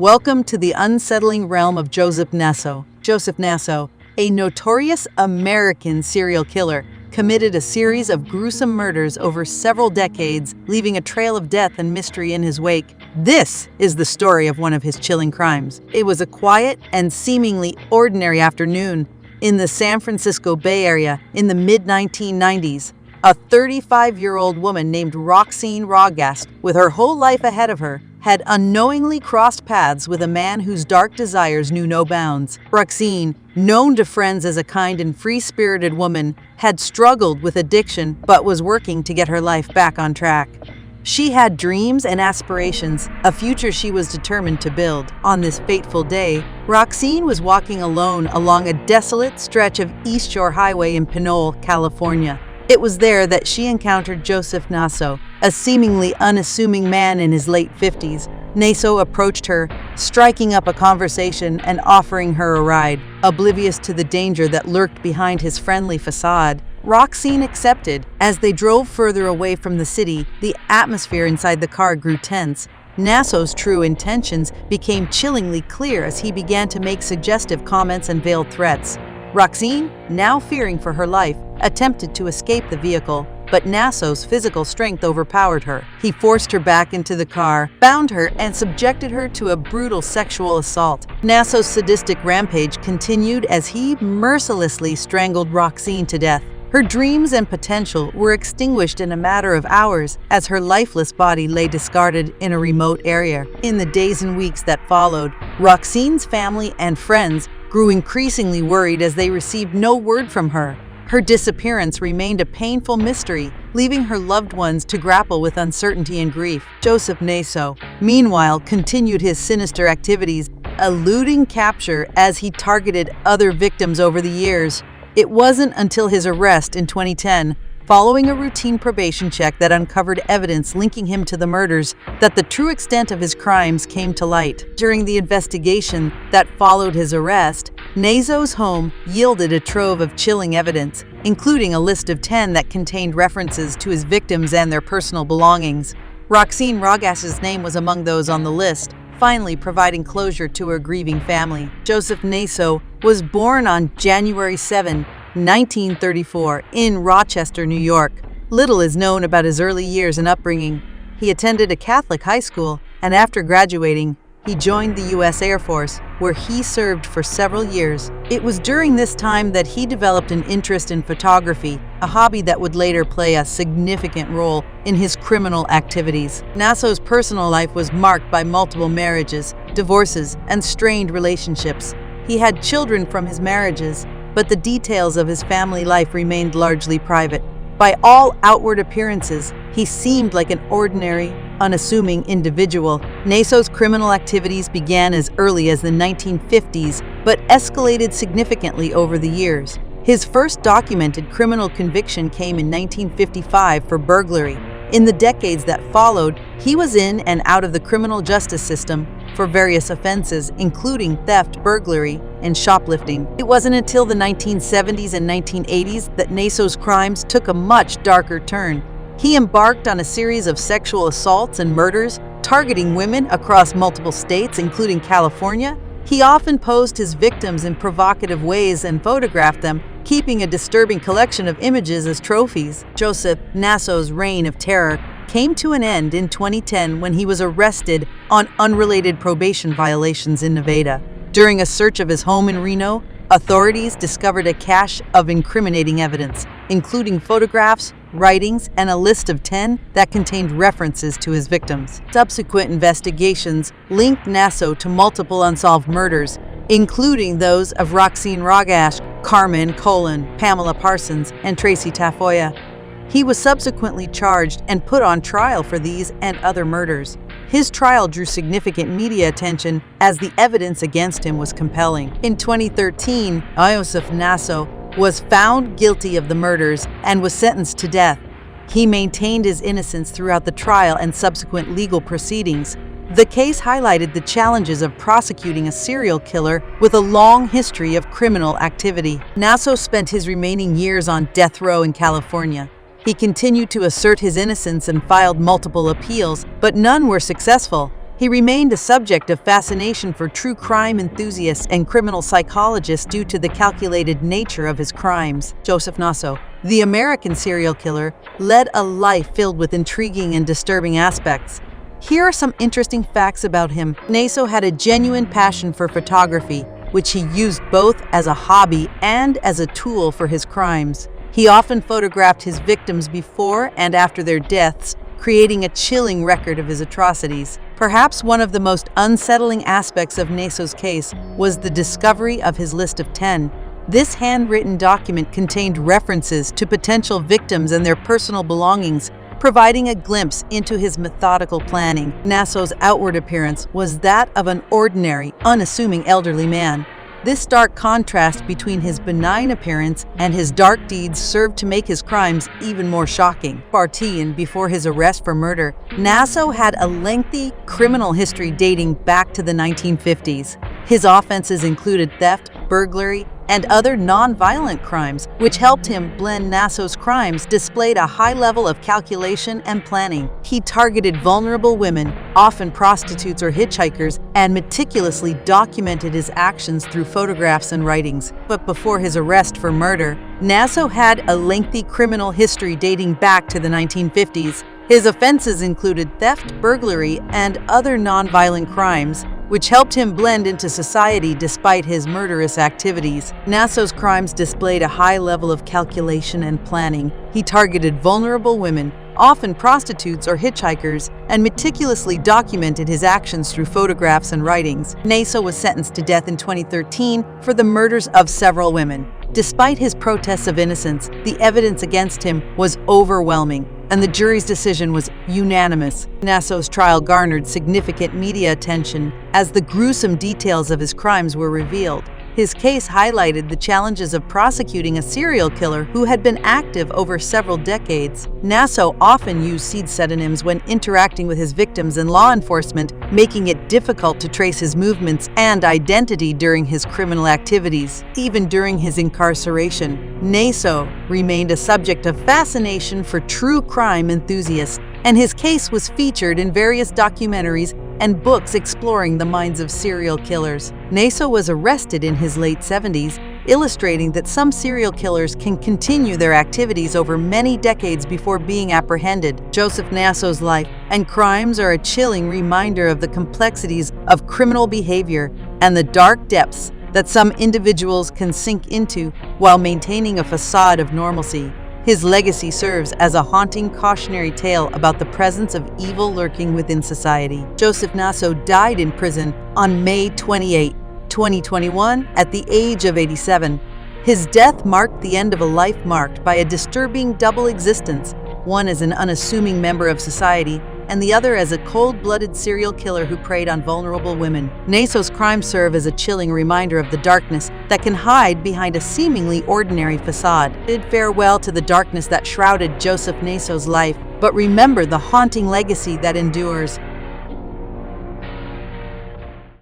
Welcome to the unsettling realm of Joseph Naso. Joseph Naso, a notorious American serial killer, committed a series of gruesome murders over several decades, leaving a trail of death and mystery in his wake. This is the story of one of his chilling crimes. It was a quiet and seemingly ordinary afternoon in the San Francisco Bay Area in the mid-1990s. A 35-year-old woman named Roxane Rogast, with her whole life ahead of her, had unknowingly crossed paths with a man whose dark desires knew no bounds. Roxane, known to friends as a kind and free-spirited woman, had struggled with addiction but was working to get her life back on track. She had dreams and aspirations, a future she was determined to build. On this fateful day, Roxane was walking alone along a desolate stretch of East Shore Highway in Pinole, California. It was there that she encountered Joseph Naso, a seemingly unassuming man in his late 50s. Naso approached her, striking up a conversation and offering her a ride. Oblivious to the danger that lurked behind his friendly facade, Roxane accepted. As they drove further away from the city, the atmosphere inside the car grew tense. Naso's true intentions became chillingly clear as he began to make suggestive comments and veiled threats. Roxane, now fearing for her life, attempted to escape the vehicle, but Naso's physical strength overpowered her. He forced her back into the car, bound her, and subjected her to a brutal sexual assault. Naso's sadistic rampage continued as he mercilessly strangled Roxane to death. Her dreams and potential were extinguished in a matter of hours as her lifeless body lay discarded in a remote area. In the days and weeks that followed, Roxane's family and friends grew increasingly worried as they received no word from her. Her disappearance remained a painful mystery, leaving her loved ones to grapple with uncertainty and grief. Joseph Naso, meanwhile, continued his sinister activities, eluding capture as he targeted other victims over the years. It wasn't until his arrest in 2010, following a routine probation check that uncovered evidence linking him to the murders, that the true extent of his crimes came to light. During the investigation that followed his arrest, Naso's home yielded a trove of chilling evidence, including a list of 10 that contained references to his victims and their personal belongings. Roxane Rogast's name was among those on the list, finally providing closure to her grieving family. Joseph Naso was born on January 7, 1934, in Rochester, New York. Little is known about his early years and upbringing. He attended a Catholic high school, and after graduating, he joined the U.S. Air Force, where he served for several years. It was during this time that he developed an interest in photography, a hobby that would later play a significant role in his criminal activities. Naso's personal life was marked by multiple marriages, divorces, and strained relationships. He had children from his marriages, but the details of his family life remained largely private. By all outward appearances, he seemed like an ordinary, unassuming individual. Naso's criminal activities began as early as the 1950s, but escalated significantly over the years. His first documented criminal conviction came in 1955 for burglary. In the decades that followed, he was in and out of the criminal justice system for various offenses, including theft, burglary, and shoplifting. It wasn't until the 1970s and 1980s that Naso's crimes took a much darker turn. He embarked on a series of sexual assaults and murders, targeting women across multiple states, including California. He often posed his victims in provocative ways and photographed them, keeping a disturbing collection of images as trophies. Joseph Naso's reign of terror came to an end in 2010 when he was arrested on unrelated probation violations in Nevada. During a search of his home in Reno, authorities discovered a cache of incriminating evidence, including photographs, writings, and a list of 10 that contained references to his victims. Subsequent investigations linked Naso to multiple unsolved murders, including those of Roxane Rogast, Carmen Colon, Pamela Parsons, and Tracy Tafoya. He was subsequently charged and put on trial for these and other murders. His trial drew significant media attention as the evidence against him was compelling. In 2013, Joseph Naso was found guilty of the murders and was sentenced to death. He maintained his innocence throughout the trial and subsequent legal proceedings. The case highlighted the challenges of prosecuting a serial killer with a long history of criminal activity. Naso spent his remaining years on death row in California. He continued to assert his innocence and filed multiple appeals, but none were successful. He remained a subject of fascination for true crime enthusiasts and criminal psychologists due to the calculated nature of his crimes. Joseph Naso, the American serial killer, led a life filled with intriguing and disturbing aspects. Here are some interesting facts about him. Naso had a genuine passion for photography, which he used both as a hobby and as a tool for his crimes. He often photographed his victims before and after their deaths, creating a chilling record of his atrocities. Perhaps one of the most unsettling aspects of Naso's case was the discovery of his list of 10. This handwritten document contained references to potential victims and their personal belongings, providing a glimpse into his methodical planning. Naso's outward appearance was that of an ordinary, unassuming elderly man. This stark contrast between his benign appearance and his dark deeds served to make his crimes even more shocking. Before his arrest for murder, Naso had a lengthy criminal history dating back to the 1950s. His offenses included theft, burglary, and other non-violent crimes, which helped him blend. Naso's crimes displayed a high level of calculation and planning. He targeted vulnerable women, often prostitutes or hitchhikers, and meticulously documented his actions through photographs and writings. But before his arrest for murder, Naso had a lengthy criminal history dating back to the 1950s. His offenses included theft, burglary, and other non-violent crimes, which helped him blend into society despite his murderous activities. Naso's crimes displayed a high level of calculation and planning. He targeted vulnerable women, often prostitutes or hitchhikers, and meticulously documented his actions through photographs and writings. Naso was sentenced to death in 2013 for the murders of several women. Despite his protests of innocence, the evidence against him was overwhelming, and the jury's decision was unanimous. Naso's trial garnered significant media attention as the gruesome details of his crimes were revealed. His case highlighted the challenges of prosecuting a serial killer who had been active over several decades. Naso often used pseudonyms when interacting with his victims and law enforcement, making it difficult to trace his movements and identity during his criminal activities. Even during his incarceration, Naso remained a subject of fascination for true crime enthusiasts, and his case was featured in various documentaries and books exploring the minds of serial killers. Naso was arrested in his late 70s, illustrating that some serial killers can continue their activities over many decades before being apprehended. Joseph Naso's life and crimes are a chilling reminder of the complexities of criminal behavior and the dark depths that some individuals can sink into while maintaining a facade of normalcy. His legacy serves as a haunting cautionary tale about the presence of evil lurking within society. Joseph Naso died in prison on May 28, 2021, at the age of 87. His death marked the end of a life marked by a disturbing double existence, one as an unassuming member of society, and the other as a cold-blooded serial killer who preyed on vulnerable women. Naso's crimes serve as a chilling reminder of the darkness that can hide behind a seemingly ordinary facade. Bid farewell to the darkness that shrouded Joseph Naso's life, but remember the haunting legacy that endures.